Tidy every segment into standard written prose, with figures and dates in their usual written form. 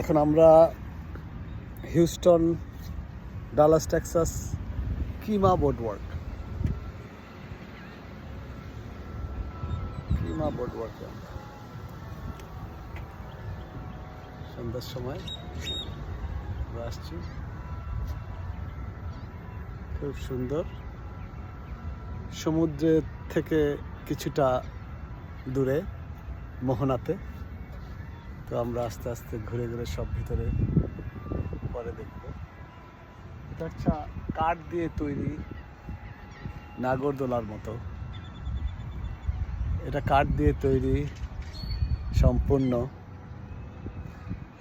এখন আমরা Houston, Dallas, Texas, কিমা বোর্ডওয়ার্ক সন্ধ্যার সময় আমরা আসছি। খুব সুন্দর, সমুদ্রের থেকে কিছুটা দূরে মোহনাতে। তো আমরা আস্তে আস্তে ঘুরে ঘুরে সব ভিতরে পরে দেখব। এটা হচ্ছে কাঠ দিয়ে তৈরি নাগরদোলার মতো। এটা কাঠ দিয়ে তৈরি সম্পূর্ণ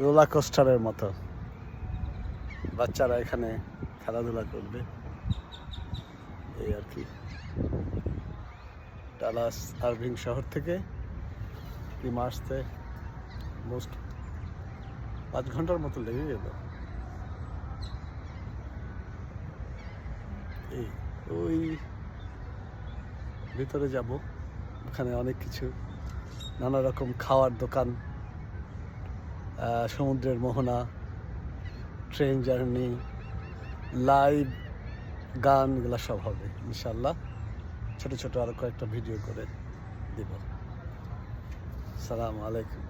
রোলার কোস্টারের মতো। বাচ্চারা এখানে খেলাধুলা করবে, এই আর কি। ডালাস আরভিং শহর থেকে কিমা আসতে মোস্ট 5 ঘন্টার মতো লেগে গেল। এই ওই ভিতরে যাব, ওখানে অনেক কিছু নানা রকম খাওয়ার দোকান, সমুদ্রের মোহনা, ট্রেন জার্নি, লাইভ গান, এগুলো সব হবে ইনশাল্লাহ। ছোট ছোট আরো কয়েকটা ভিডিও করে দিব। আসসালামু আলাইকুম।